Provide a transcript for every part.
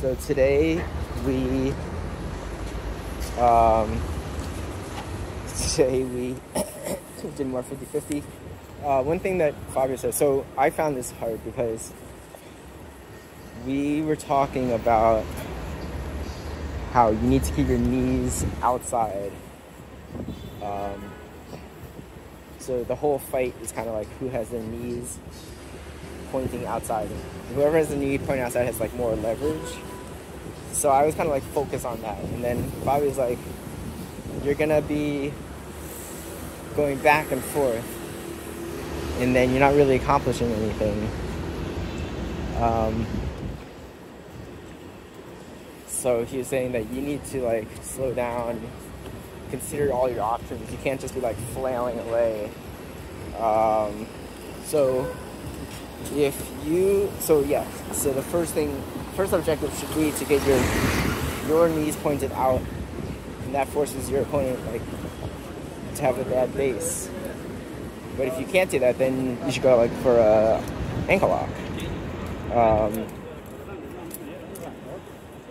So today we um, today we did more 50-50. One thing that Fabio said, so I found this hard because we were talking about how you need to keep your knees outside. So the whole fight is kind of like who has their knees pointing outside. Whoever has the knee pointing outside has like more leverage. So I was kind of like focused on that. And then Bobby was like, you're gonna be going back and forth and then you're not really accomplishing anything. So he was saying that you need to like slow down, consider all your options. You can't just be like flailing away. So the first objective should be to get your knees pointed out, and that forces your opponent like to have a bad base. But if you can't do that, then you should go like for a ankle lock.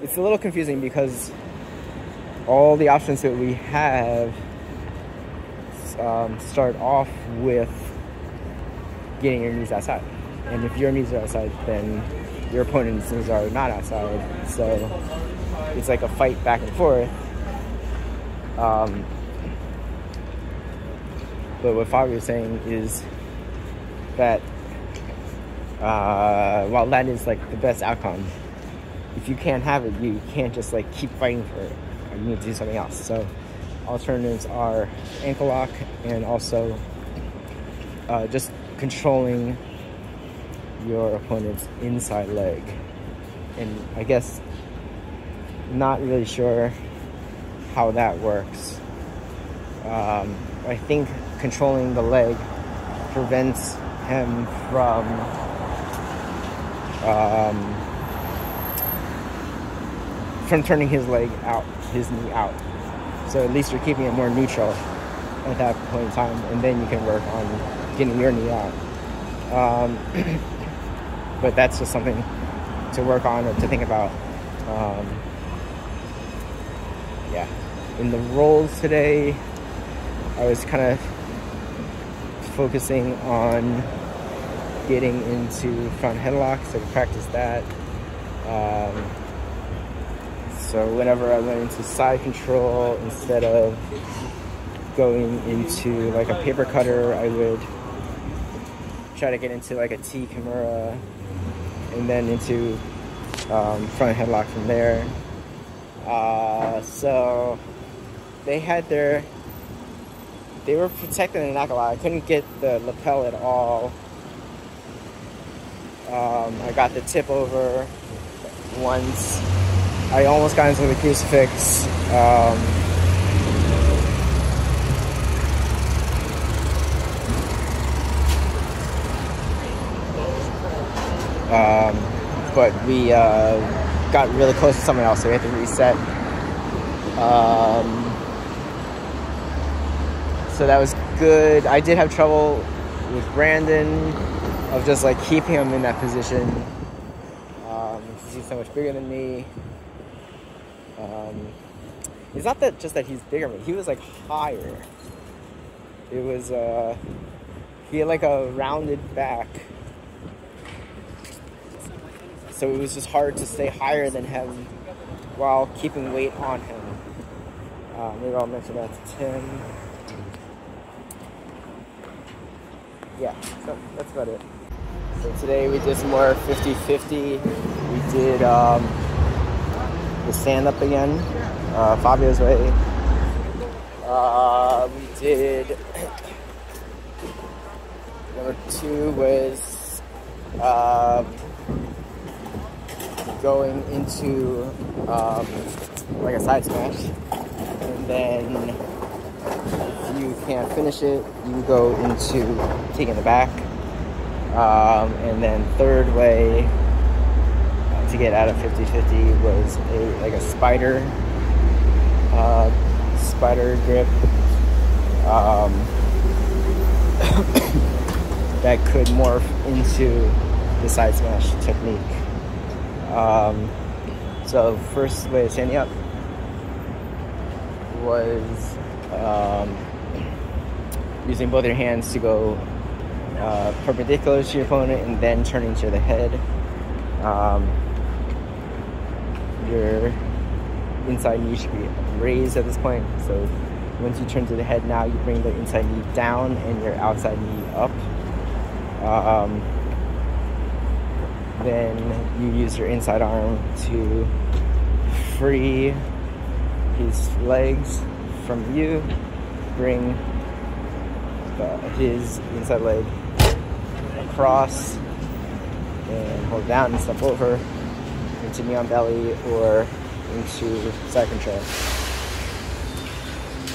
It's a little confusing because all the options that we have start off with getting your knees outside. And if your knees are outside, then your opponent's knees are not outside. So it's like a fight back and forth. But what Fabio was saying is that while that is like the best outcome, if you can't have it, you can't just like keep fighting for it. You need to do something else. So alternatives are ankle lock and also just controlling your opponent's inside leg. And I guess not really sure how that works. I think controlling the leg prevents him from turning his leg out, his knee out. So at least you're keeping it more neutral at that point in time, and then you can work on getting your knee out. But that's just something to work on or to think about. In the rolls today, I was kind of focusing on getting into front headlock, so to practice that. So whenever I went into side control, instead of going into like a paper cutter, I would try to get into like a T Kimura and then into front headlock from there. So they were protecting the Nakala. I couldn't get the lapel at all. I got the tip over once. I almost got into the crucifix. But we got really close to someone else, so we had to reset. So that was good. I did have trouble with Brandon of just like keeping him in that position. He's so much bigger than me. It's not that just that he's bigger than me. He was like higher. It was he had like a rounded back, so it was just hard to stay higher than him while keeping weight on him. Maybe I'll mention that to Tim. Yeah, so that's about it. So today we did some more 50-50. We did the stand-up again, Fabio's way. We did, number 2 was going into like a side smash, and then if you can't finish it, you go into taking the back. And then third way to get out of 50-50 was a spider grip that could morph into the side smash technique. So first way of standing up was using both your hands to go perpendicular to your opponent and then turning to the head. Your inside knee should be raised at this point. So once you turn to the head, now you bring the inside knee down and your outside knee up. Then you use your inside arm to free his legs from you. Bring his inside leg across and hold down and step over into knee on belly or into side control.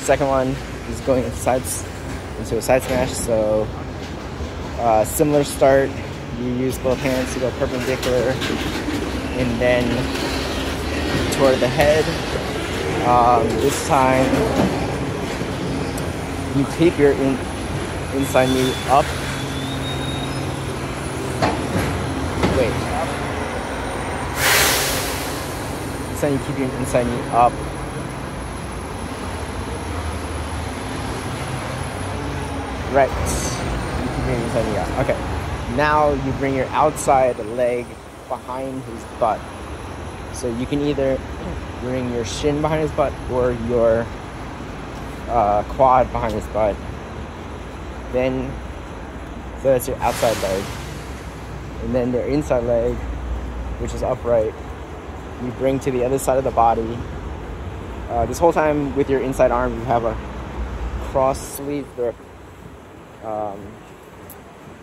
Second one is going into a side smash. So similar start. You use both hands to go perpendicular and then toward the head. This time you keep your inside knee up. Wait. This time you keep your inside knee up. Right. You keep your inside knee up. Okay. Now you bring your outside leg behind his butt. So you can either bring your shin behind his butt or your quad behind his butt. Then, so that's your outside leg. And then your inside leg, which is upright, you bring to the other side of the body. This whole time with your inside arm, you have a cross sleeve grip.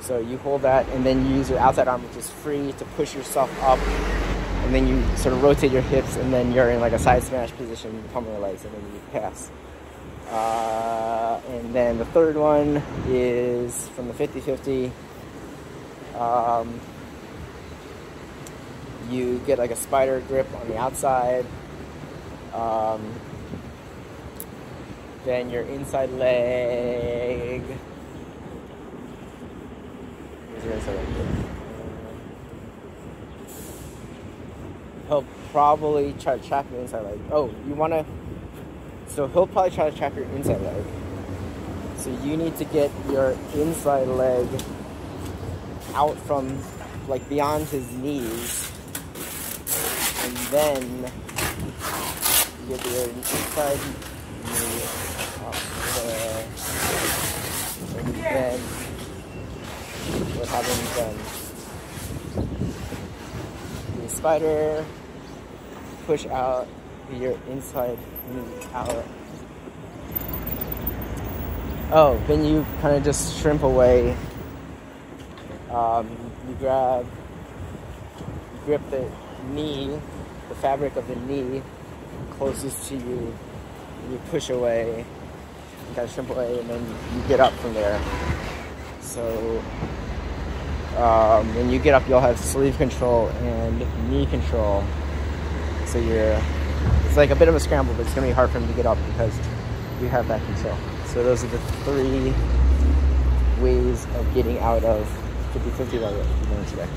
So you hold that and then you use your outside arm, which is free, to push yourself up. And then you sort of rotate your hips and then you're in like a side smash position, pummel your legs, and then you pass. And then the third one is from the 50-50. You get like a spider grip on the outside. Then your inside leg. He'll probably try to trap your inside leg. Oh, you want to... So he'll probably try to trap your inside leg. So you need to get your inside leg out from, like, beyond his knees. And then you get your inside knee up there. And then what happens then? The spider, push out your inside knee out. Oh, then you kind of just shrimp away. You grip the knee, the fabric of the knee closest to you. You push away, you kind of shrimp away, and then you get up from there. So when you get up, you'll have sleeve control and knee control. So it's like a bit of a scramble, but it's going to be hard for him to get up because you have that control. So those are the 3 ways of getting out of 50-50 that we're doing today.